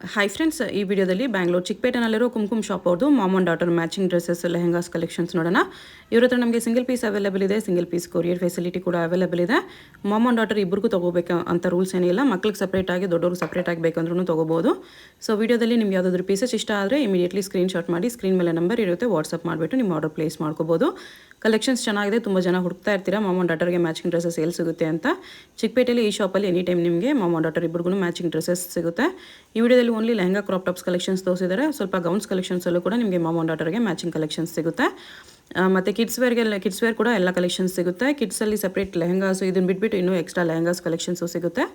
Hi friends, ಈ ವಿಡಿಯೋದಲ್ಲಿ Bangalore ಚಿಕ್ಕಪೇಟೆನಲ್ಲಿರೋ Kumkum shop ಅವ್ರದ್ದು ma'am and daughter matching dresses lehengas collections ನೋಡೋಣ. ಇವ್ರ ಹತ್ರ ನಮಗೆ ಸಿಂಗಲ್ ಪೀಸ್ ಅವೈಲೇಬಲ್ ಇದೆ, ಸಿಂಗಲ್ ಪೀಸ್ ಕೊರಿಯರ್ ಫೆಸಿಲಿಟಿ ಕೂಡ ಅವೈಲೇಬಲ್ ಇದೆ. ಮಾಮ್ ಆ್ಯಂಡ್ ಡಾಟರ್ ಇಬ್ಬರಿಗೂ ತೊಗೋಬೇಕು ಅಂತ ರೂಲ್ಸ್ ಏನಿಲ್ಲ. ಮಕ್ಳಿಗೆ ಸಪ್ರೇಟಾಗಿ ದೊಡ್ಡವ್ರಿಗೆ ಸಪ್ರೇಟಾಗಿ ಬೇಕಂದ್ರೂ ತೊಗೋಬೋದು. ಸೊ ವಿಡಿಯೋದಲ್ಲಿ ನಿಮ್ಗೆ ಯಾವುದಾದ್ರೂ ಪೀಸಸ್ ಇಷ್ಟ ಆದರೆ ಇಮಿಡಿಯೇಟ್ಲಿ ಸ್ಕ್ರೀನ್ಶಾಟ್ ಮಾಡಿ ಸ್ಕ್ರೀನ್ ಮೇಲೆ ನಂಬರ್ ಇರುತ್ತೆ, ವಾಟ್ಸಪ್ ಮಾಡಿಬಿಟ್ಟು ನಿಮ್ಮ ಆರ್ಡರ್ ಪ್ಲೇಸ್ ಮಾಡ್ಕೋಬೋದು. ಕಲೆಕ್ಷನ್ಸ್ ಚೆನ್ನಾಗಿದೆ, ತುಂಬ ಜನ ಹುಡುಕ್ತಾ ಇರ್ತೀರಾ ಮಾಮ್ ಆ್ಯಂಡ್ ಡಾಟರ್ಗೆ ಮ್ಯಾಚಿಂಗ್ ಡ್ರೆಸ್ಸಸ್ ಎಲ್ಲಿ ಸಿಗುತ್ತೆ ಅಂತ. ಚಿಕ್ಕಪೇಟೆಯಲ್ಲಿ ಈ ಶಾಪಲ್ಲಿ ಎನಿ ಟೈಮ್ ನಿಮಗೆ ಮಾಮ್ ಆ್ಯಂಡ್ ಡಾಟರ್ ಇಬ್ಬರಿಗೂ ಮ್ಯಾಚಿಂಗ್ ಡ್ರೆಸ್ಸಸ್ ಸಿಗುತ್ತೆ. ಈ ವಿಡಿಯೋದಲ್ಲಿ only lehenga crop tops collections ತೋರಿಸಿದ್ದಾರೆ. ಸ್ವಲ್ಪ ಗೌನ್ಸ್ ಕಲೆಕ್ಷನ್ಸಲ್ಲೂ ಕೂಡ ನಿಮಗೆ ಮಾಮ್ ಆ್ಯಂಡ್ ಡಾಟರ್ಗೆ ಮ್ಯಾಚಿಂಗ್ ಕಲೆಕ್ಷನ್ಸ್ ಸಿಗುತ್ತೆ. ಮತ್ತು ಕಿಡ್ಸ್ ವೇರ್ ಕೂಡ ಎಲ್ಲ ಕಲೆಕ್ಷನ್ಸ್ ಸಿಗುತ್ತೆ. ಕಿಡ್ಸಲ್ಲಿ ಸಪ್ರೇಟ್ ಲೆಹಂಗಾಸು ಇದನ್ನು ಬಿಟ್ಬಿಟ್ಟು ಇನ್ನೂ ಎಕ್ಸ್ಟ್ರಾ ಲೆಹಂಗಾಸ್ ಕಲೆಕ್ಷನ್ಸು ಸಿಗುತ್ತೆ.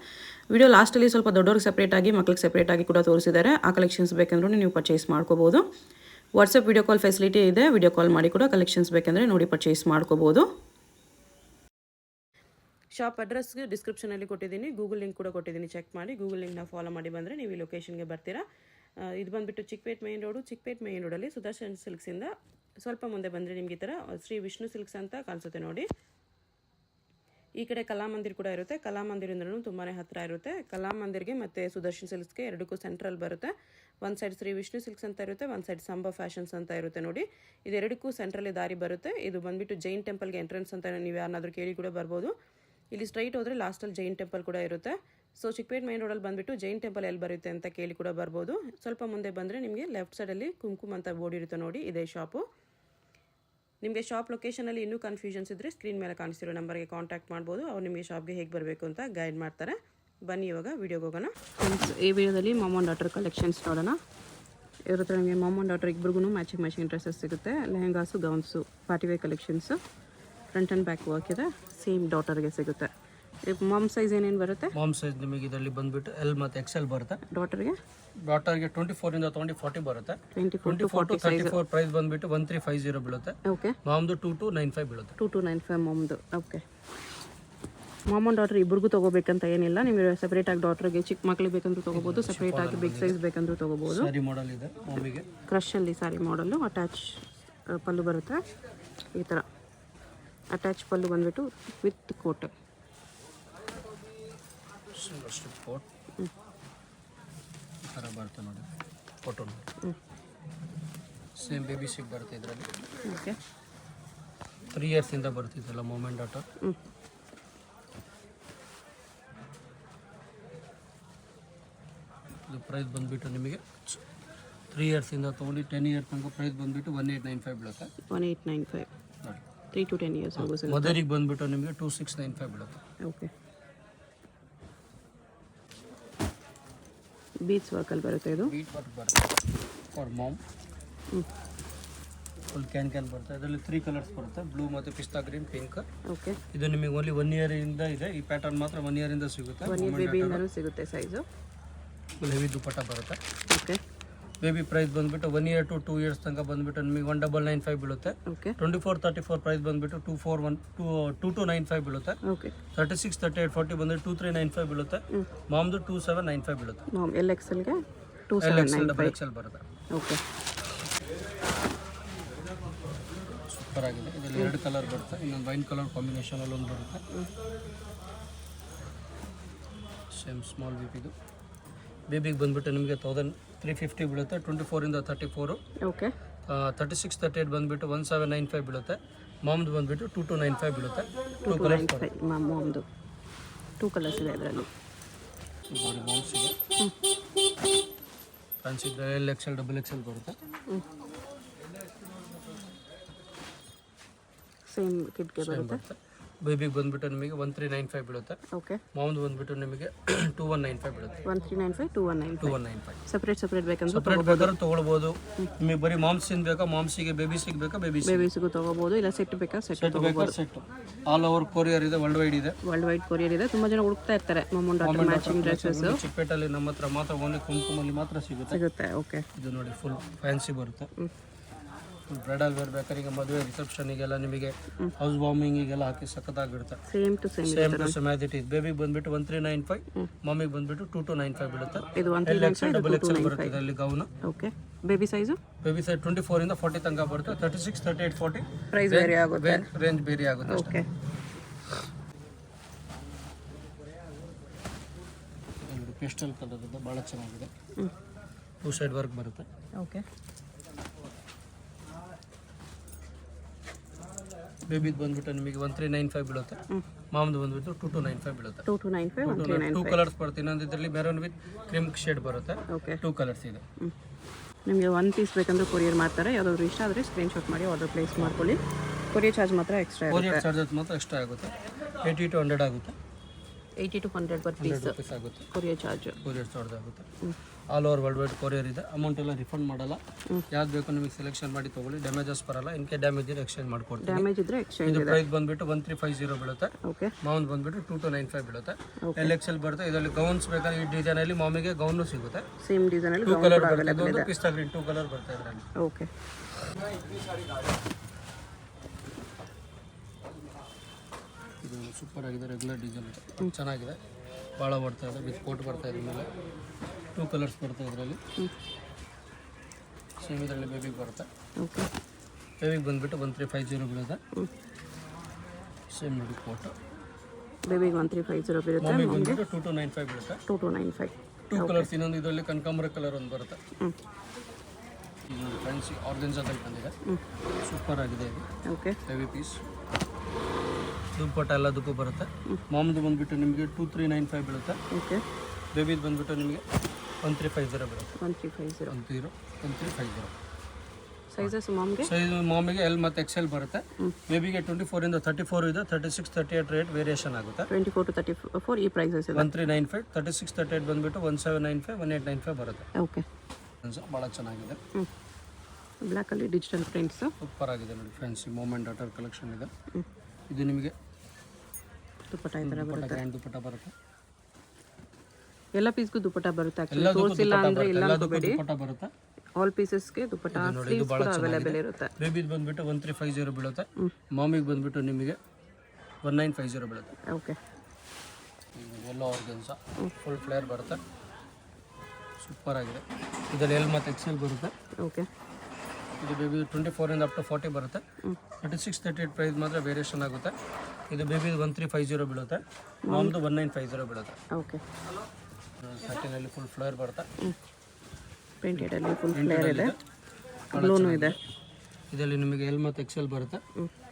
ವಿಡಿಯೋ ಲಾಸ್ಟಲ್ಲಿ ಸ್ವಲ್ಪ ದೊಡ್ಡವ್ರಿಗೆ ಸಪ್ರೇಟಾಗಿ ಮಕ್ಳಿಗೆ ಸಪ್ರೇಟಾಗಿ ಕೂಡ ತೋರಿಸಿದ್ದಾರೆ. ಆ ಕಲೆಕ್ಷನ್ಸ್ ಬೇಕಂದ್ರೂ ನೀವು ಪರ್ಚೇಸ್ ಮಾಡ್ಕೋಬೋದು. ವಾಟ್ಸಪ್ ವಿಡಿಯೋ ಕಾಲ್ ಫೆಸಿಲಿಟಿ ಇದೆ, ವಿಡಿಯೋ ಕಾಲ್ ಮಾಡಿ ಕೂಡ ಕಲೆಕ್ಷನ್ಸ್ ಬೇಕಂದರೆ ನೋಡಿ ಪರ್ಚೇಸ್ ಮಾಡ್ಕೋಬೋದು. ಶಾಪ್ ಅಡ್ರೆಸ್ಗೆ ಡಿಸ್ಕ್ರಿಪ್ಷನಲ್ಲಿ ಕೊಟ್ಟಿದ್ದೀನಿ, ಗೂಗಲ್ ಲಿಂಕ್ ಕೂಡ ಕೊಟ್ಟಿದ್ದೀನಿ, ಚೆಕ್ ಮಾಡಿ. ಗೂಗಲ್ ಲಿಂಕ್ನ ಫಾಲೋ ಮಾಡಿ ಬಂದರೆ ನೀವು ಈ ಲೊಕೇಶನ್ಗೆ ಬರ್ತೀರಾ. ಇದು ಬಂದುಬಿಟ್ಟು ಚಿಕ್ಕಪೇಟೆ ಮೇನ್ ರೋಡಲ್ಲಿ ಸುದರ್ಶನ್ ಸಿಲ್ಕ್ಸಿಂದ ಸ್ವಲ್ಪ ಮುಂದೆ ಬಂದರೆ ನಿಮಗೆ ಈ ಥರ ಶ್ರೀ ವಿಷ್ಣು ಸಿಲ್ಕ್ಸ್ ಅಂತ ಕಾಣಿಸುತ್ತೆ ನೋಡಿ. ಈ ಕಡೆ ಕಲಾಮಂದಿರ್ ಕೂಡ ಇರುತ್ತೆ. ಕಲಾಮಂದಿರಿಂದಲೂ ತುಂಬಾ ಹತ್ತಿರ ಇರುತ್ತೆ. ಕಲಾಮಂದಿರ್ಗೆ ಮತ್ತು ಸುದರ್ಶನ್ ಸಿಲ್ಕ್ಸ್ಗೆ ಎರಡಕ್ಕೂ ಸೆಂಟ್ರಲ್ ಬರುತ್ತೆ. ಒಂದು ಸೈಡ್ ಶ್ರೀ ವಿಷ್ಣು ಸಿಲ್ಕ್ಸ್ ಅಂತ ಇರುತ್ತೆ, ಒಂದು ಸೈಡ್ ಸಂಭ ಫ್ಯಾಷನ್ಸ್ ಅಂತ ಇರುತ್ತೆ ನೋಡಿ. ಇದೆರಡಕ್ಕೂ ಸೆಂಟ್ರಲ್ಲಿ ದಾರಿ ಬರುತ್ತೆ. ಇದು ಬಂದುಬಿಟ್ಟು ಜೈನ್ ಟೆಂಪಲ್ಗೆ ಎಂಟ್ರೆನ್ಸ್ ಅಂತ ನೀವು ಯಾರನ್ನಾದ್ರೂ ಕೇಳಿ ಕೂಡ ಬರ್ಬೋದು. ಇಲ್ಲಿ ಸ್ಟ್ರೈಟ್ ಹೋದರೆ ಲಾಸ್ಟಲ್ಲಿ ಜೈನ್ ಟೆಂಪಲ್ ಕೂಡ ಇರುತ್ತೆ. ಸೊ ಚಿಕ್ಕಪೇಟೆ ಮೇನ್ ರೋಡಲ್ಲಿ ಬಂದುಬಿಟ್ಟು ಜೈನ್ ಟೆಂಪಲ್ ಎಲ್ಲಿ ಬರುತ್ತೆ ಅಂತ ಕೇಳಿ ಕೂಡ ಬರ್ಬೋದು. ಸ್ವಲ್ಪ ಮುಂದೆ ಬಂದರೆ ನಿಮಗೆ ಲೆಫ್ಟ್ ಸೈಡಲ್ಲಿ ಕುಂಕುಮ್ ಅಂತ ಬೋರ್ಡ್ ಇರುತ್ತೆ ನೋಡಿ, ಇದೇ ಶಾಪು. ನಿಮಗೆ ಶಾಪ್ ಲೊಕೇಶನಲ್ಲಿ ಇನ್ನೂ ಕನ್ಫ್ಯೂಷನ್ಸ್ ಇದ್ದರೆ ಸ್ಕ್ರೀನ್ ಮೇಲೆ ಕಾಣಿಸ್ತಿರೋ ನಂಬರ್ಗೆ ಕಾಂಟ್ಯಾಕ್ಟ್ ಮಾಡ್ಬೋದು. ಅವ್ರು ನಿಮಗೆ ಶಾಪ್ಗೆ ಹೇಗೆ ಬರಬೇಕು ಅಂತ ಗೈಡ್ ಮಾಡ್ತಾರೆ. ಬನ್ನಿ ಇವಾಗ ವೀಡಿಯೋಗೆ ಹೋಗೋಣ. ಈ ವಿಡಿಯೋದಲ್ಲಿ ಮಾಮ್ ಆ್ಯಂಡ್ ಡಾಟರ್ ಕಲೆಕ್ಷನ್ಸ್ ನೋಡೋಣ. ಇವ್ರ ಹತ್ರ ನಿಮಗೆ ಮಾಮ್ ಆ್ಯಂಡ್ ಡಾಟರ್ ಇಬ್ಬರಿಗೂ ಮ್ಯಾಚಿಂಗ್ ಡ್ರೆಸ್ಸಸ್ ಸಿಗುತ್ತೆ. Lehengas, gowns, party wear collections, front and back work ಇದೆ. ಸೇಮ್ ಡಾಟರ್ಗೆ ಸಿಗುತ್ತೆ. ಮಾಮ್ ಸೈಜ್ ಏನೇನು ಬರುತ್ತೆ? ಮಾಮ್ ಸೈಜ್ ನಿಮಗೆ ಇದರಲ್ಲಿ ಬಂದುಬಿಟ್ಟು ಎಲ್ ಮತ್ತು ಎಕ್ಸೆಲ್ ಬರುತ್ತೆ. ಡಾಟರ್ಗೆ 24 ಇಂದ 40 ಬರುತ್ತೆ. 24 to 40 34 ಪ್ರೈಸ್ ಬಂದುಬಿಟ್ಟು 1350 ಬೀಳುತ್ತೆ. ಓಕೆ. ಮಾಮ್ದು 2295 ಬೀಳುತ್ತೆ. 2295 ಮಾಮ್ದು. ಓಕೆ. ಮಾಮ್ ಆ್ಯಂಡ್ ಡಾಟರ್ ಇಬ್ಬರಿಗೂ ತೊಗೋಬೇಕಂತ ಏನಿಲ್ಲ. ನಿಮಗೆ ಸಪ್ರೇಟಾಗಿ ಡಾಟರ್ಗೆ ಚಿಕ್ಕ ಮಕ್ಳಿಗೆ ಬೇಕಂದ್ರೂ ತೊಗೋಬೋದು, ಸಪ್ರೇಟಾಗಿ ಬಿಗ್ ಸೈಜ್ ಬೇಕಂದ್ರೂ ತೊಗೋಬೋದು. ಸಾರಿ ಮಾಡೆಲ್ ಇದೆ ಮಾಮಿಗೆ. ಕ್ರಶಲ್ಲಿ ಸಾರಿ ಮಾಡಲು ಅಟ್ಯಾಚ್ ಪಲ್ಲು ಬರುತ್ತೆ. ಈ ಥರ ಅಟ್ಯಾಚ್ ಪಲ್ಲು ಬಂದುಬಿಟ್ಟು ವಿತ್ ಕೋಟ್. ಕೋಟ್ ಈ ಥರ ಬರುತ್ತೆ ನೋಡಿ, ಫೋಟೋ ನೋಡಿ. ಸೇಮ್ ಬೇಬಿ ಸಿಕ್ ಬರುತ್ತೆ ಇದರಲ್ಲಿ. ಓಕೆ. 3 ಇಯರ್ಸಿಂದ ಬರ್ತಿದ್ದಲ್ಲ ಮಾಮ್ ಆ್ಯಂಡ್ ಡಾಟರ್. ಇದು ಪ್ರೈಸ್ ಬಂದುಬಿಟ್ಟು ನಿಮಗೆ 3 ಇಯರ್ಸಿಂದ ತೊಗೊಂಡು 10 ಇಯರ್ ತನಕ ಪ್ರೈಸ್ ಬಂದುಬಿಟ್ಟು 1895 ಬೀಳುತ್ತೆ. 1895 3 to 10 ಇಯರ್ಸ್ ಆಗೋದು. ಮದರಿಗೆ ಬಂದುಬಿಟ್ಟು ನಿಮಗೆ 2695 ಬೀಳುತ್ತೆ. ಓಕೆ. ಬೀಟ್ಸ್ ವರ್ಕಲ್ಲಿ ಬರುತ್ತೆ ಇದು. ಬೀಟ್ ವರ್ಕ್ ಬರುತ್ತೆ ಫಾರ್ ಮಾಮ್. ಫುಲ್ ಕ್ಯಾನ್ ಬರುತ್ತೆ. ಇದರಲ್ಲಿ 3 ಕಲರ್ಸ್ ಬರುತ್ತೆ, ಬ್ಲೂ ಮತ್ತು ಪಿಸ್ತಾ ಗ್ರೀನ್, ಪಿಂಕ್. ಓಕೆ. ಇದು ನಿಮಗೆ ಓನ್ಲಿ 1 ಇಯರಿಂದ ಇದೆ. ಈ ಪ್ಯಾಟರ್ನ್ ಮಾತ್ರ 1 ಇಯರಿಂದ ಸಿಗುತ್ತೆ. 1 ಇಯರ್ ಬೇಬಿಯಿಂದಲೂ ಸಿಗುತ್ತೆ ಸೈಜು. ಫುಲ್ ಹೆವಿ ದುಪಟ್ಟ ಬರುತ್ತೆ. ಓಕೆ. ಬೇಬಿ ಪ್ರೈಸ್ ಬಂದುಬಿಟ್ಟು 1 ಇಯರ್ ಟು 2 ಇಯರ್ಸ್ ತನಕ ಬಂದುಬಿಟ್ಟು ನಿಮಗೆ 1995 ಬೀಳುತ್ತೆ. ಓಕೆ. 24-34 ಪ್ರೈಸ್ ಬಂದುಬಿಟ್ಟು 2295 ಬೀಳುತ್ತೆ. ಓಕೆ. 36-38 40 ಬಂದರೆ 2395 ಬೀಳುತ್ತೆ. ಮಾಮ್ದು 2795 ಬೀಳುತ್ತೆ. ಮಾಮ್ ಎಲ್ ಎಕ್ಸೆಲ್ಗೆ ಡಬಲ್ ಎಕ್ಸೆಲ್ ಬರುತ್ತೆ. ಓಕೆ. ಸೂಪರ್ ಆಗಿದೆ. ಇದರಲ್ಲಿ 2 ಕಲರ್ ಬರುತ್ತೆ, ಇನ್ನೊಂದು ವೈನ್ ಕಲರ್ ಕಾಂಬಿನೇಷನಲ್ಲಿ ಒಂದು ಬರುತ್ತೆ. Same small ಬೇಬಿದು. ಬೇಬಿಗೆ ಬಂದುಬಿಟ್ಟು ನಿಮಗೆ 1350 ಬೀಳುತ್ತೆ. 24 ಇಂದ 34. ಓಕೆ. 36-38 ಬಂದುಬಿಟ್ಟು 1795 ಬೀಳುತ್ತೆ. ಮಾಮ್ದು ಬಂದುಬಿಟ್ಟು 2295 ಬೀಳುತ್ತೆ. 2 ಕಲರ್ಸ್ ಬರುತ್ತೆ. ಮಾಮ್ದು 2 ಕಲರ್ಸ್ ಇದೆ ಇದರಲ್ಲಿ. ಮಾಮ್ಸಿಗೆ fancy L XL double XL ಬರುತ್ತೆ. ಸೇಮ್ ಕಿಡ್ಗೆ ಬರುತ್ತೆ. ಬೇಬಿಗೆ ಬಂದುಬಿಟ್ಟು ನಿಮಗೆ 1395 ಬೀಳುತ್ತೆ. ಓಕೆ. ಮಾಮ್ದು ಬಂದುಬಿಟ್ಟು ನಿಮಗೆ 2195 ಬೀಳುತ್ತೆ. 1395 2195 ಸಪ್ರೇಟ್ ಬೇಕಂದ್ರೆ ಸಪ್ರೇಟ್ ಬೇಕಾದ್ರೂ ತೊಗೊಳ್ಬೋದು. ನಿಮಗೆ ಬರೀ ಮಾಮ್ಸಿಂದ ಬೇಕಾ, ಮಾಮ್ಸಿಗೆ ಬೇಬಿಸಿಗೆ ಬೇಕಾ, ಬೇಬಿಸಿಗೂ ತೊಗೋಬೋದು, ಇಲ್ಲ ಸೆಟ್ ಬೇಕಾ ಸೆಟ್ ಬೇಕಾ ಸೆಟ್. ಆಲ್ ಓವರ್ ಕೊರಿಯರ್ ಇದೆ, ವರ್ಲ್ಡ್ ವೈಡ್ ಕೊರಿಯರ್ ಇದೆ. ತುಂಬ ಜನ ಹುಡುಕ್ತಾ ಇರ್ತಾರೆ mom and daughter matching dresses. ಚಿಕ್ಕಪೇಟೆಯಲ್ಲಿ ನಮ್ಮ ಹತ್ರ ಮಾತ್ರ ಓನ್ಲಿ ಕುಂಕುಮಲ್ಲಿ ಮಾತ್ರ ಸಿಗುತ್ತೆ. ಓಕೆ. ಇದು ನೋಡಿ ಫುಲ್ ಫ್ಯಾನ್ಸಿ ಬರುತ್ತೆ. ಬ್ರೈಡಲ್ ವೇರ್ ಬೇಕಾದ್ರೆ ಮದುವೆ ರಿಸೆಪ್ಷನಿಗೆಲ್ಲ ನಿಮಗೆ ಹೌಸ್ ವಾರ್ಮಿಂಗಿಗೆಲ್ಲ ಹಾಕಿ ಸಖತ್ತಾಗಿರುತ್ತೆ. Same to same as it is. ಬೇಬಿಗೆ ಬಂದುಬಿಟ್ಟು 1395, ಮಮ್ಮಿಗೆ ಬಂದುಬಿಟ್ಟು 2295 ಬೀಳುತ್ತೆ. ಇದು 1395 ಡಬಲ್ ಎಕ್ಸೆಲ್ ಬರುತ್ತೆ ಇದರಲ್ಲಿ ಗೌನ್. ಓಕೆ. ಬೇಬಿ ಸೈಜ್ 24 ಇಂದ 40 ತನಕ ಬರುತ್ತೆ. 36-38 40 ಪ್ರೈಸ್ ಬೇರೆ ಆಗುತ್ತೆ, ರೇಂಜ್ ಬೇರೆ ಆಗುತ್ತೆ. ಓಕೆ. ಪೇಸ್ಟಲ್ ಕಲರ್ ಇದೆ, ಭಾಳ ಚೆನ್ನಾಗಿದೆ. ಟೂ ಸೈಡ್ ವರ್ಕ್ ಬರುತ್ತೆ. ಓಕೆ. ಬೇಬಿದು ಬಂದ್ಬಿಟ್ಟು ನಿಮಗೆ 1395 ಬೀಳುತ್ತೆ. ಮಾಮ್ದು ಬಂದ್ಬಿಟ್ಟು 2295 ಬೀಳುತ್ತೆ. 2295 2 ಕಲರ್ಸ್ ಬರುತ್ತೆ. ಇನ್ನೊಂದು ಇದರಲ್ಲಿ ಮೆರೂನ್ ವಿತ್ ಕ್ರೀಮ್ ಶೇಡ್ ಬರುತ್ತೆ. ಓಕೆ. 2 ಕಲರ್ಸ್ ಇದೆ. ನಿಮಗೆ 1 ಪೀಸ್ ಬೇಕಂದ್ರೆ ಕೊರಿಯರ್ ಮಾಡ್ತಾರೆ. ಯಾವುದಾದ್ರು ಇಷ್ಟ ಆದರೆ ಸ್ಕ್ರೀನ್ಶಾಟ್ ಮಾಡಿ ಆರ್ಡರ್ ಪ್ಲೇಸ್ ಮಾಡ್ಕೊಳ್ಳಿ. ಕೊರಿಯರ್ ಚಾರ್ಜ್ ಮಾತ್ರ ಎಕ್ಸ್ಟ್ರಾ ಆಗುತ್ತೆ. ಕೊರಿಯರ್ ಚಾರ್ಜಸ್ ಮಾತ್ರ ಎಕ್ಸ್ಟ್ರಾ ಆಗುತ್ತೆ. 80 to 100 ಆಗುತ್ತೆ. 80 to 100 ಪರ್ ಪೀಸ್ ರೂಪೀಸ್ ಆಗುತ್ತೆ ಕೊರಿಯರ್ ಚಾರ್ಜ್. ಕೊರಿಯರ್ ಚಾರ್ಜ್ ಆಗುತ್ತೆ. All over world wide courier ಇದೆ. ಅಮೌಂಟ್ ಎಲ್ಲ ರಿಫಂಡ್ ಮಾಡಲ್ಲ. ಯಾವ್ದು ಬೇಕು ನಿಮಗೆ ಸೆಲೆಕ್ಷನ್ ಮಾಡಿ ತೊಗೊಳ್ಳಿ. ಡ್ಯಾಮೇಜಸ್ ಬರಲ್ಲ. ಇನ್ಕೆ ಡ್ಯಾಮೇಜ್ ಇದ್ರೆ ಎಕ್ಸ್ಚೇಂಜ್ ಮಾಡ್ಕೊಡ್ತೀವಿ. ಡ್ಯಾಮೇಜ್ ಇದ್ರೆ ಎಕ್ಸ್ಚೇಂಜ್ ಇದು ಪ್ರೈಸ್ ಬಂದ್ಬಿಟ್ಟು 1350 ಬೀಳುತ್ತೆ. ಓಕೆ. ಮಾಮ್ ಬಂದ್ಬಿಟ್ಟು 2295 ಬೀಳುತ್ತೆ. LXL ಬರುತ್ತೆ. ಇದರಲ್ಲಿ ಗೌನ್ಸ್ ಬೇಕಾದ್ರೆ ಈ ಡಿಸೈನ್ ಅಲ್ಲಿ ಮಾಮಿಗೆ ಗೌನು ಸಿಗುತ್ತೆ. ಸೇಮ್ ಡಿಸೈನ್ ಅಲ್ಲಿ 2 ಕಲರ್ ಬರುತ್ತೆ. ಇದೊಂದು ಪಿಸ್ತಾ ಗ್ರೀನ್ 2 ಕಲರ್ ಬರುತ್ತೆ ಇದರಲ್ಲಿ. ಓಕೆ. ಇದು ಸೂಪರ್ ಆಗಿದೆ. ರೆಗ್ಯುಲರ್ ಡಿಸೈನ್ ಇದೆ. ಚೆನ್ನಾಗಿದೆ. ಭಾಳ ಬರ್ತಾ ಇದೆ. ವಿತ್ ಕೋಟ್ ಬರ್ತಾ ಇದೆ. ಮೇಲೆ 2 ಕಲರ್ಸ್ ಬರುತ್ತೆ ಇದರಲ್ಲಿ. ಸೇಮ್ ಇದರಲ್ಲಿ ಬೇಬಿಗೆ ಬರುತ್ತೆ. ಓಕೆ. ಬೇಬಿಗೆ ಬಂದ್ಬಿಟ್ಟು 1350 ಬೀಳುತ್ತೆ. ಸೇಮ್ ನೋಡಿ ಕೋಟ್. ಬೇಬಿಗೆ 1350 ಬೀಳುತ್ತೆ. ಮಾಮಿಗೆ ಬಂದ್ಬಿಟ್ಟು 2295 ಬೀಳುತ್ತೆ. 2295. 2 ಕಲರ್ಸ್. ಇನ್ನೊಂದು ಇದರಲ್ಲಿ ಕನಕಾಂಬರ ಕಲರ್ ಒಂದು ಬರುತ್ತೆ. ಇದು ಫ್ಯಾನ್ಸಿ ಆರ್ಗನ್ಜಾದಲ್ಲಿ ಬಂದಿದೆ. ಸೂಪರ್ ಆಗಿದೆ ಇದು. ಓಕೆ. Heavy piece. ದುಪ್ಪಟ್ಟ ಎಲ್ಲದಕ್ಕೂ ಬರುತ್ತೆ. ಮಾಮ್ದು ಬಂದ್ಬಿಟ್ಟು ನಿಮಗೆ 2395 ಬೀಳುತ್ತೆ. ಓಕೆ. ಬೇಬಿದು ಬಂದ್ಬಿಟ್ಟು ನಿಮಗೆ 1350 ಬೀಳುತ್ತೆ. 1350. 1350 ಸೈಜಸ್ ಮಾಮ್ಗೆ? ಸೈಜ್ ಮಾಮಿಗೆ L ಮತ್ತು XL ಬರುತ್ತೆ. ಬೇಬಿಗೆ 24 ಇಂದ 34 ಇದೆ. 36, 38 ರೇಟ್ ವೇರಿಯೇಷನ್ ಆಗುತ್ತೆ. 24 to 34 ಈ ಪ್ರೈಸಸ್ ಇದೆ. 1395, 36, 38 ಬಂದ್ಬಿಟ್ಟು 1795, 1895 ಬರುತ್ತೆ. ಓಕೆ. ಭಾಳ ಚೆನ್ನಾಗಿದೆ. ಬ್ಲ್ಯಾಕ್ ಅಲ್ಲಿ ಡಿಜಿಟಲ್ ಪ್ರಿಂಟ್ಸ್. ಸೂಪರ್ ಆಗಿದೆ ನೋಡಿ. Fancy ma'am and daughter collection ಇದೆ. ಇದು ನಿಮಗೆ ದುಪ್ಪಟ್ಟ ಈ ಥರ ಬರುತ್ತೆ. ಗ್ರ್ಯಾಂಡ್ ದುಪ್ಪಟ್ಟ ಬರುತ್ತೆ. ಎಲ್ಲ ಪೀಸ್ಗೂ ದುಪ್ಪಟ್ಟ ಬರುತ್ತೆ. ಆಕ್ಚುಲಿ ತೋರಿಸಿಲ್ಲ ಅಂದ್ರೆ ಇಲ್ಲ ಅನ್ಕೋಬೇಡಿ. ದುಪ್ಪಟ್ಟ ಬರುತ್ತೆ. ಆಲ್ ಪೀಸಸ್ಗೆ ದುಪ್ಪಟ್ಟ ಸ್ಲೀವ್ಸ್ ಕೂಡ ಅವೈಲೇಬಲ್ ಇರುತ್ತೆ. ಬೇಬಿದು ಬಂದ್ಬಿಟ್ಟು 1350 ಬೀಳುತ್ತೆ. ಮಾಮಿಗೆ ಬಂದ್ಬಿಟ್ಟು ನಿಮಗೆ 1950 ಬೀಳುತ್ತೆ. ಓಕೆ. ಎಲ್ಲೋ ಆರ್ಗನ್ಸ ಫುಲ್ ಫ್ಲೇರ್ ಬರುತ್ತೆ. ಸೂಪರ್ ಆಗಿದೆ. ಇದರಲ್ಲಿ L ಮತ್ತು XL ಬರುತ್ತೆ. ಓಕೆ. ಇದು ಬೇಬಿ 24 ಇಂದ ಅಪ್ ಟು 40 ಬರುತ್ತೆ. 36, 38 ಪ್ರೈಸ್ ಮಾತ್ರ ವೇರಿಯೇಷನ್ ಆಗುತ್ತೆ. ಇದು ಬೇಬಿದು 1350 ಬೀಳುತ್ತೆ. ಮಾಮ್ದು 1950 ಬೀಳುತ್ತೆ. ಓಕೆ. 13 ಫುಲ್ ಫ್ಲೇರ್ ಬರುತ್ತೆ. ಪ್ರಿಂಟೆಡ್ ಅಲ್ಲಿ ಫುಲ್ ಫ್ಲೇರ್ ಇದೆ. ಬ್ಲೂನು ಇದೆ. ಇದರಲ್ಲಿ ನಿಮಗೆ L ಮತ್ತು XL ಬರುತ್ತೆ.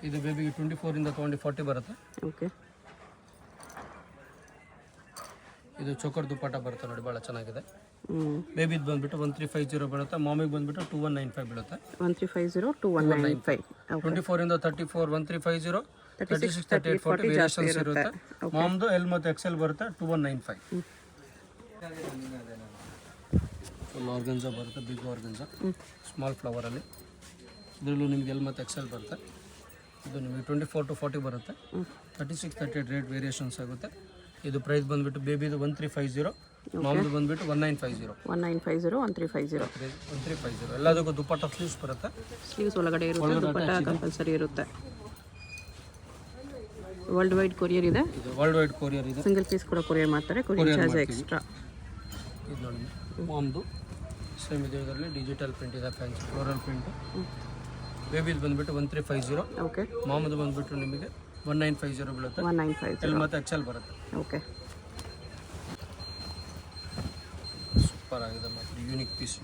ಇದು ಬೇಬಿಗೆ 24 ಇಂದ ತೊಗೊಂಡು 40 ಬರುತ್ತೆ. ಓಕೆ. ಇದು ಚೋಕರ್ ದುಪ್ಪಟ್ಟ ಬರುತ್ತೆ ನೋಡಿ. ಭಾಳ ಚೆನ್ನಾಗಿದೆ. ಬೇಬಿದು ಬಂದ್ಬಿಟ್ಟು 1350 ಬೀಳುತ್ತೆ. ಮಾಮಿಗೆ ಬಂದ್ಬಿಟ್ಟು 2195 ಬೀಳುತ್ತೆ. 1350 2195. 24 ಇಂದ 34 1350, 36, 38, 40 ವೇರಿಯೇಷನ್ಸ್ ಇರುತ್ತೆ. ಮಾಮ್ದು L ಮತ್ತು XL ಬರುತ್ತೆ 2195. ಫುಲ್ ಆರ್ಗನ್ಸಾ ಬರುತ್ತೆ. ಬಿಗ್ ಆರ್ಗನ್ಸಾ ಸ್ಮಾಲ್ ಫ್ಲವರಲ್ಲಿ. ಇದರಲ್ಲೂ ನಿಮಗೆ L ಮತ್ತು XL ಬರುತ್ತೆ. ಇದು ನಿಮಗೆ 24 to 40 ಬರುತ್ತೆ. 36, 38 ರೇಟ್ ವೇರಿಯೇಷನ್ಸ್ ಆಗುತ್ತೆ. ಇದು ಪ್ರೈಸ್ ಬಂದ್ಬಿಟ್ಟು ಬೇಬಿದು 1350, ಮಾಮ್ದು ಬಂದ್ಬಿಟ್ಟು 1950. 1350 ಎಲ್ಲದಕ್ಕೂ ದುಪ್ಪಟ್ಟ ಸ್ಲೀವ್ಸ್ ಬರುತ್ತೆ. ಸ್ಲೀವ್ಸ್ ಒಳಗಡೆ ಇರುತ್ತೆ. ದುಪ್ಪಟ್ಟ ಕಂಪಲ್ಸರಿ ಇರುತ್ತೆ. ವರ್ಲ್ಡ್ ವೈಡ್ ಕೊರಿಯರ್ ಇದೆ. ಇದು ವರ್ಲ್ಡ್ ವೈಡ್ ಕೊರಿಯರ್ ಇದೆ. ಸಿಂಗಲ್ ಪೀಸ್ ಕೂಡ ಕೊರಿಯರ್ ಮಾಡ್ತಾರೆ. Courier charge extra. ಇದು ನೋಡಿ ಮಾಮ್ದು ಸೇಮ್ ಇದೆ. ಇದರಲ್ಲಿ ಡಿಜಿಟಲ್ ಪ್ರಿಂಟ್ ಇದೆ. Fancy floral print. ಬೇಬಿದು ಬಂದ್ಬಿಟ್ಟು 1350. ಓಕೆ. ಮಾಮದು ಬಂದ್ಬಿಟ್ಟು ನಿಮಗೆ 1950 ಬೀಳುತ್ತೆ. 1950. L ಮತ್ತು XL ಬರುತ್ತೆ. ಓಕೆ. ಸೂಪರ್ ಆಗಿದೆ. ಮತ್ತು ಯೂನಿಕ್ ಪೀಸ್.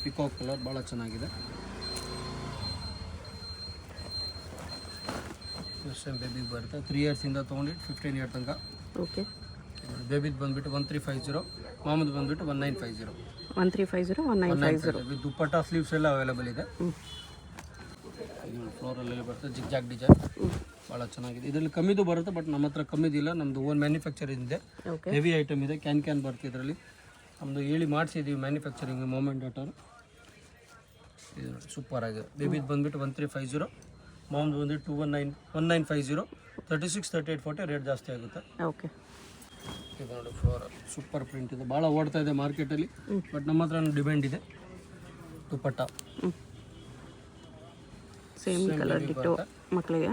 ಪಿಕಾಕ್ ಕಲರ್ ಭಾಳ ಚೆನ್ನಾಗಿದೆ. ಸೇಮ್ ಬೇಬಿಗೆ ಬರುತ್ತೆ. 3 ಇಯರ್ಸಿಂದ ತೊಗೊಂಡು 15 ಇಯರ್ ತನಕ. ಓಕೆ. ಬೇಬಿದು ಬಂದ್ಬಿಟ್ಟು 1350, ಮಾಮದು ಬಂದ್ಬಿಟ್ಟು 1950. 1350 1950. ವಿತ್ ದುಪ್ಪಟ್ಟ ಸ್ಲೀವ್ಸ್ ಎಲ್ಲ ಅವೈಲೇಬಲ್ ಇದೆ. ಇದು ಫ್ಲೋರಲ್ಲೆಲ್ಲ ಬರುತ್ತೆ. ಜಿಗ್ ಜಾಗ್ ಡಿಸೈನ್ ಭಾಳ ಚೆನ್ನಾಗಿದೆ. ಇದರಲ್ಲಿ ಕಮ್ಮಿದು ಬರುತ್ತೆ. ಬಟ್ ನಮ್ಮ ಹತ್ರ ಕಮ್ಮಿದಿಲ್ಲ. ನಮ್ಮದು ಓನ್ ಮ್ಯಾನುಫ್ಯಾಕ್ಚರಿಂಗ್ ಇದೆ. ಹೆವಿ ಐಟಮ್ ಇದೆ. ಕ್ಯಾನ್ ಬರುತ್ತೆ ಇದರಲ್ಲಿ. ನಮ್ಮದು ಹೇಳಿ ಮಾಡಿಸಿದ್ದೀವಿ ಮ್ಯಾನುಫ್ಯಾಕ್ಚರಿಂಗ್ ಮಾಮ್ ಆ್ಯಂಡ್ ಡಾಟರ್. ಇದು ಸೂಪರ್ ಆಗಿದೆ. ಬೇಬಿದು ಬಂದ್ಬಿಟ್ಟು 1350, ಮಾಮ್ದು ಬಂದ್ಬಿಟ್ಟು 1950. 36, 38, 40 ರೇಟ್ ಜಾಸ್ತಿ ಆಗುತ್ತೆ. ಓಕೆ. ಇದು ನೋಡಿ ಫ್ಲೋರಲ್ ಸೂಪರ್ ಪ್ರಿಂಟ್ ಇದೆ. ಭಾಳ ಓಡ್ತಾ ಇದೆ ಮಾರ್ಕೆಟಲ್ಲಿ. ಬಟ್ ನಮ್ಮ ಹತ್ರ ಡಿಮ್ಯಾಂಡ್ ಇದೆ. ದುಪ್ಪಟ್ಟ ಸೇಮ್ ಕಲರ್ ಡಿಟ್ಟೋ ಮಕ್ಕಳಿಗೆ.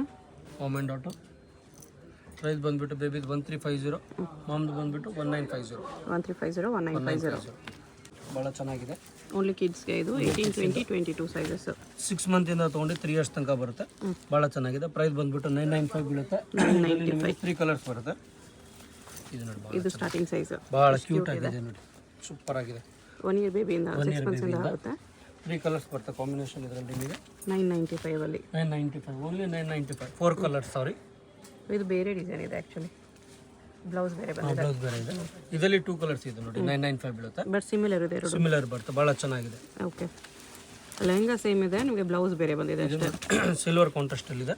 Ma'am and daughter. ಪ್ರೈಸ್ ಬಂದ್ಬಿಟ್ಟು ಬೇಬಿದು 1350, ಮಾಮ್ದು ಬಂದ್ಬಿಟ್ಟು 1950. 1350 1950. ಭಾಳ ಚೆನ್ನಾಗಿದೆ. ಓನ್ಲಿ ಕಿಡ್ಸ್ಗೆ ಇದು 18, 20, 22 ಸೈಜಸ್. 6 ಮಂತಿಂದ ತೊಗೊಂಡು 3 ಇಯರ್ಸ್ ತನಕ ಬರುತ್ತೆ. ಭಾಳ ಚೆನ್ನಾಗಿದೆ. ಪ್ರೈಸ್ ಬಂದ್ಬಿಟ್ಟು 995 ಬೀಳುತ್ತೆ. 3 ಕಲರ್ಸ್ ಬರುತ್ತೆ. ಇದು ನೋಡಿ ಇದು ಸ್ಟಾರ್ಟಿಂಗ್ ಸೈಜ್. ಭಾಳ ಕ್ಯೂಟ್ ಆಗಿದೆ ನೋಡಿ. ಸೂಪರ್ ಆಗಿದೆ. 1 ಇಯರ್ ಬೇಬಿಯಿಂದ 6 ಮಂತ್ಸಿಂದ ಆಗುತ್ತೆ. 3 ಕಲರ್ಸ್ ಬರುತ್ತೆ ಕಾಂಬಿನೇಷನ್ ಇದರಲ್ಲಿ ನಿಮಗೆ 995 ಅಲ್ಲಿ. 995 ಓನ್ಲಿ 995 4 ಕಲರ್ಸ್ ಸಾರಿ. ಇದು ಬೇರೆ ಡಿಸೈನ್ ಇದೆ ಆ್ಯಕ್ಚುಲಿ, ಬ್ಲೌಸ್ ಬೇರೆ ಬಂದಿದೆ. ಬ್ಲೌಸ್ ಬೇರೆ ಇದೆ. ಇದರಲ್ಲಿ 2 ಕಲರ್ಸ್ ಇದೆ ನೋಡಿ 995 ಬೀಳುತ್ತೆ. ಬಟ್ ಸಿಮಿಲರ್ ಇದೆ ಎರಡು. ಸಿಮಿಲರ್ ಬರುತ್ತೆ, ಭಾಳ ಚೆನ್ನಾಗಿದೆ. ಓಕೆ, ಲೆಹಂಗಾ ಸೇಮ್ ಇದೆ, ನಿಮಗೆ ಬ್ಲೌಸ್ ಬೇರೆ ಬಂದಿದೆ ಅಷ್ಟೇ. ಸಿಲ್ವರ್ ಕಾಂಟ್ರಾಸ್ಟಲ್ಲಿ ಇದೆ,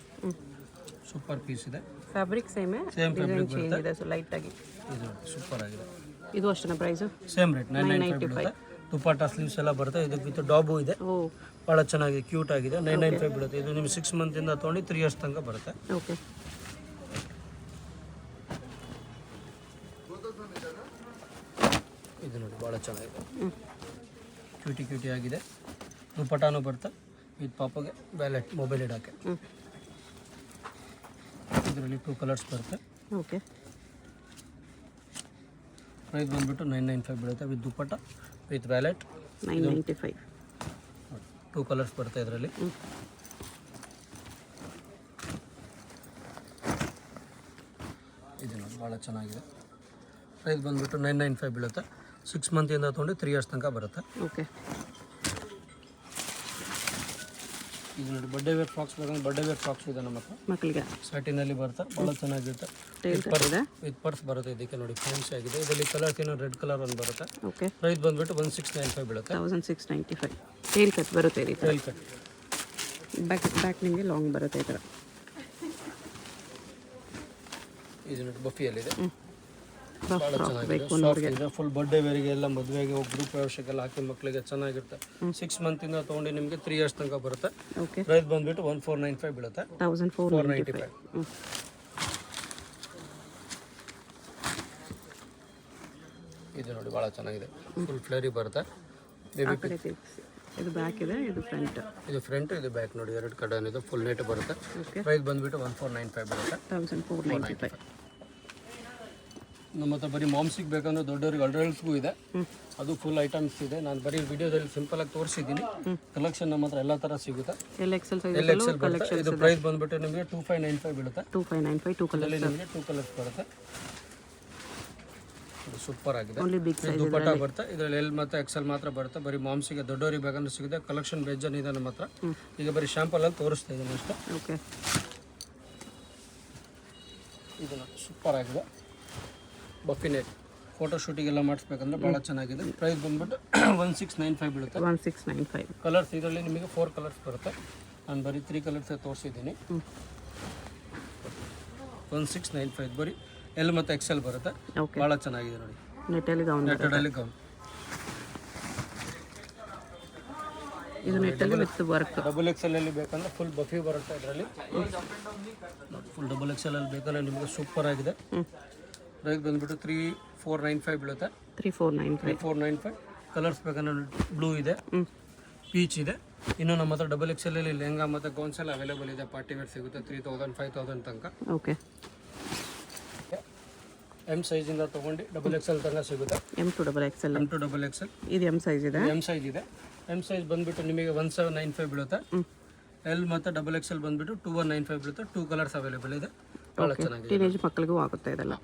ಸೂಪರ್ ಪೀಸ್ ಇದೆ. ಫ್ಯಾಬ್ರಿಕ್ ಸೇಮೇ, ಡಿಸೈನ್ ಚೇಂಜ್ ಇದೆ ಸೊ ಲೈಟ್ ಆಗಿ. ಇದು ಸೂಪರ್ ಆಗಿದೆ. ಇದು ಅಷ್ಟೇ ಪ್ರೈಸು? ಸೇಮ್ ರೇಟ್ 995 ಬೀಳುತ್ತೆ. ದುಪ್ಪಟ್ಟ ಸ್ಲೀವ್ಸ್ ಎಲ್ಲ ಬರುತ್ತೆ. ಇದಕ್ಕೆ ವಿತ್ ಡಾಬು ಇದೆ, ಭಾಳ ಚೆನ್ನಾಗಿ ಕ್ಯೂಟ್ ಆಗಿದೆ. 995 ಬೀಳುತ್ತೆ. ಇದು ನಿಮ್ಗೆ 6 ಮಂತಿಂದ ತೊಗೊಂಡು 3 ಇಯರ್ಸ್ ತನಕ ಬರುತ್ತೆ. ಓಕೆ, ಇದು ನೋಡಿ ಭಾಳ ಚೆನ್ನಾಗಿದೆ, ಕ್ಯೂಟಿ ಆಗಿದೆ. ದುಪ್ಪಟಾನು ಬರುತ್ತೆ ವಿತ್ ಪಾಪಗೆ ವ್ಯಾಲೆಟ್ ಮೊಬೈಲ್ ಇಡೋಕ್ಕೆ. ಇದರಲ್ಲಿ 2 ಕಲರ್ಸ್ ಬರುತ್ತೆ. ಓಕೆ, ಪ್ರೈಸ್ ಬಂದುಬಿಟ್ಟು 995 ಬೀಳುತ್ತೆ with dupatta with wallet. 995. 2 colours ಬರುತ್ತೆ ಇದರಲ್ಲಿ. ಇದು ನೋಡಿ ಭಾಳ ಚೆನ್ನಾಗಿದೆ. ಪ್ರೈಸ್ ಬಂದುಬಿಟ್ಟು 995 ಬೀಳುತ್ತೆ. 6 ಮಂತಿಂದ ತೊಗೊಂಡು 3 ಇಯರ್ಸ್ ತನಕ ಬರುತ್ತೆ. ಓಕೆ, ಇದು ನೋಡಿ ಬಡ್ಡೆ ವೇರ್ ಫ್ರಾಕ್ಸ್ ಬೇಕಂದ್ರೆ ಬಡ್ಡೆ ವೇರ್ ಫ್ರಾಕ್ಸ್ ಇದೆ ನಮ್ಮ ಹತ್ರ. ಮಕ್ಕಳಿಗೆ ಸ್ಯಾಟಿನಲ್ಲಿ ಬರುತ್ತೆ, ಭಾಳ ಚೆನ್ನಾಗಿರುತ್ತೆ. ವಿತ್ ಪರ್ಸ್ ಬರುತ್ತೆ. ಇದಕ್ಕೆ ನೋಡಿ ಫ್ಯಾನ್ಸಿ ಆಗಿದೆ. ಇದರಲ್ಲಿ ಕಲರ್ಸ್ ಏನೋ ರೆಡ್ ಕಲರ್ ಒಂದು ಬರುತ್ತೆ. ಓಕೆ, ಪ್ರೈಸ್ ಬಂದುಬಿಟ್ಟು 1695 ಬೀಳುತ್ತೆ. 1695. ಟೇಲ್ ಕಟ್ ಬರುತ್ತೆ ಈ ಥರ. ಟೈಲ್ ಕಟ್ ಬ್ಯಾಕ್ ನಿಮಗೆ ಲಾಂಗ್ ಬರುತ್ತೆ ಈ ಥರ. ಇದು ನೋಡಿ ಬಫಿಯಲ್ಲಿದೆ, ಭಾಳ ಚೆನ್ನಾಗಿದೆ. ಸಾಫ್ಟ್ ಇದೆ, ಫುಲ್ ಬರ್ಡೇ ವೇರಿಗೆ ಎಲ್ಲ ಮದುವೆಗೆ ಗ್ರೂಪ್ ಪ್ರವೇಶಕ್ಕೆಲ್ಲ ಹಾಕಿ ಮಕ್ಕಳಿಗೆ ಚೆನ್ನಾಗಿರುತ್ತೆ. 6 ಮಂತಿಂದ ತೊಗೊಂಡು ನಿಮಗೆ 3 ಇಯರ್ಸ್ ತನಕ ಬರುತ್ತೆ. ಓಕೆ, ಪ್ರೈಸ್ ಬಂದುಬಿಟ್ಟು 1495 ಬೀಳುತ್ತೆ. 1495. ಇದು ನೋಡಿ ಭಾಳ ಚೆನ್ನಾಗಿದೆ, ಫುಲ್ ಫ್ಲೇರಿ ಬರುತ್ತೆ. ಆ ಕಡೆ ತಿರ್ಗಿಸಿ. ಇದು ಬ್ಯಾಕ್ ಇದೆ, ಇದು ಫ್ರಂಟ್. ಇದು ಫ್ರಂಟ್, ಇದು ಬ್ಯಾಕ್ ನೋಡಿ, 2 ಕಡೆ ಇದೆ. ಫುಲ್ ನೆಟ್ ಬರುತ್ತೆ. ಓಕೆ, ಪ್ರೈಸ್ ಬಂದುಬಿಟ್ಟು 1495 ಬರುತ್ತೆ. 1495. ನಮ್ಮ ಹತ್ರ ಬರೀ ಮಾಮ್ಸಿಗೆ ಬೇಕಂದ್ರೆ ದೊಡ್ಡವ್ರಿಗೆ ಅಡಲ್ಟ್ಸ್ಗೂ ಇದೆ. ಅದು ಫುಲ್ ಐಟಮ್ಸ್ ಇದೆ. ನಾನು ಬರೀ ವಿಡಿಯೋದಲ್ಲಿ ಸಿಂಪಲ್ ಆಗಿ ತೋರಿಸಿದ್ದೀನಿ. ಕಲೆಕ್ಷನ್ ನಮ್ಮ ಹತ್ರ ಎಲ್ಲ ಥರ ಸಿಗುತ್ತೆ. ಎಕ್ಸೆಲ್ ಬರುತ್ತೆ. ಇದು ಪ್ರೈಸ್ ಬಂದುಬಿಟ್ಟು ನಿಮಗೆ 2595 ಬೀಳುತ್ತೆ. 2595. 2 ಕಲರ್. ಇದರಲ್ಲಿ ನಿಮಗೆ 2 ಕಲರ್ಸ್ ಬರುತ್ತೆ. ಇದು ಸೂಪರ್ ಆಗಿದೆ. ಓನ್ಲಿ ಬಿಗ್ ಸೈಜ್ ದುಪ್ಪಟ್ಟ ಬರುತ್ತೆ. ಇದರಲ್ಲಿ ಎಲ್ ಮತ್ತು ಎಕ್ಸೆಲ್ ಮಾತ್ರ ಬರುತ್ತೆ. ಬರೀ ಮಾಮ್ಸಿಗೆ ದೊಡ್ಡವರಿಗೆ ಬೇಕಂದ್ರೆ ಸಿಗುತ್ತೆ. ಕಲೆಕ್ಷನ್ ಬೇಜನ್ ಇದೆ ನಮ್ಮ ಹತ್ರ. ಈಗ ಬರೀ ಶಾಂಪಲಲ್ಲಿ ತೋರಿಸ್ತಾ ಇದ್ದೀನಿ ಅಷ್ಟೇ. ಓಕೆ, ಇದು ಸೂಪರ್ ಆಗಿದೆ. ಬಫಿನೆ ಫೋಟೋ ಶೂಟಿಗೆಲ್ಲ ಮಾಡಿಸ್ಬೇಕಂದ್ರೆ ಭಾಳ ಚೆನ್ನಾಗಿದೆ. ಪ್ರೈಸ್ ಬಂದ್ಬಿಟ್ಟು 1695 ಬೀಳುತ್ತೆ. 1695. ಕಲರ್ಸ್ ಇದರಲ್ಲಿ ನಿಮಗೆ 4 ಕಲರ್ಸ್ ಬರುತ್ತೆ. ನಾನು ಬರೀ 3 ಕಲರ್ಸ್ ತೋರಿಸಿದ್ದೀನಿ. 1695 ಬರೀ ಎಲ್ ಮತ್ತು ಎಕ್ಸೆಲ್ ಬರುತ್ತೆ. ಓಕೆ, ಭಾಳ ಚೆನ್ನಾಗಿದೆ ನೋಡಿ. ನೆಟ್ಟಲ್ಲಿ ಗೌನ್. ನೆಟ್ಟಲ್ಲಿ ಗೌನ್. ಇದು ನೆಟ್ಟಲ್ಲಿ ವಿತ್ ವರ್ಕ್. ಡಬಲ್ ಎಕ್ಸೆಲಲ್ಲಿ ಬೇಕಂದ್ರೆ ಫುಲ್ ಬಫಿ ಬರುತ್ತೆ. ಇದರಲ್ಲಿ ಫುಲ್ ಡಬಲ್ ಎಕ್ಸೆಲಲ್ಲಿ ಬೇಕಂದ್ರೆ ನಿಮಗೆ ಸೂಪರ್ ಆಗಿದೆ. ಪ್ರೈಸ್ ಬಂದುಬಿಟ್ಟು 3495 ಬೀಳುತ್ತೆ. 3495. ಕಲರ್ಸ್ ಬೇಕಂದ್ರೆ ಬ್ಲೂ ಇದೆ, ಪೀಚ್ ಇದೆ. ಇನ್ನು ನಮ್ಮ ಹತ್ರ ಡಬಲ್ ಎಕ್ಸೆಲಲ್ಲಿ ಲೆಹಂಗಾ ಮತ್ತು ಗೌನ್ಸ್ ಎಲ್ಲ ಅವೈಲೇಬಲ್ ಇದೆ. ಪಾರ್ಟಿ ವೇರ್ ಸಿಗುತ್ತೆ 3000 5000 ತನಕ. ಓಕೆ, ಎಮ್ ಸೈಜಿಂದ ತೊಗೊಂಡು ಡಬಲ್ ಎಕ್ಸೆಲ್ ತನಕ ಸಿಗುತ್ತೆ. M to double XL. M to double XL. ಇದು M ಸೈಜ್ ಇದೆ. M ಸೈಜ್ ಇದೆ. M ಸೈಜ್ ಬಂದುಬಿಟ್ಟು ನಿಮಗೆ 1795 ಬೀಳುತ್ತೆ. L ಮತ್ತು ಡಬಲ್ XL ಬಂದುಬಿಟ್ಟು 2195 ಬೀಳುತ್ತೆ. 2 ಕಲರ್ಸ್ ಅವೈಲೇಬಲ್ ಇದೆ. ಭಾಳ ಚೆನ್ನಾಗಿದೆ. ಟೀನೇಜ್ ಮಕ್ಕಳಿಗೂ ಆಗುತ್ತೆ ಇದೆಲ್ಲ.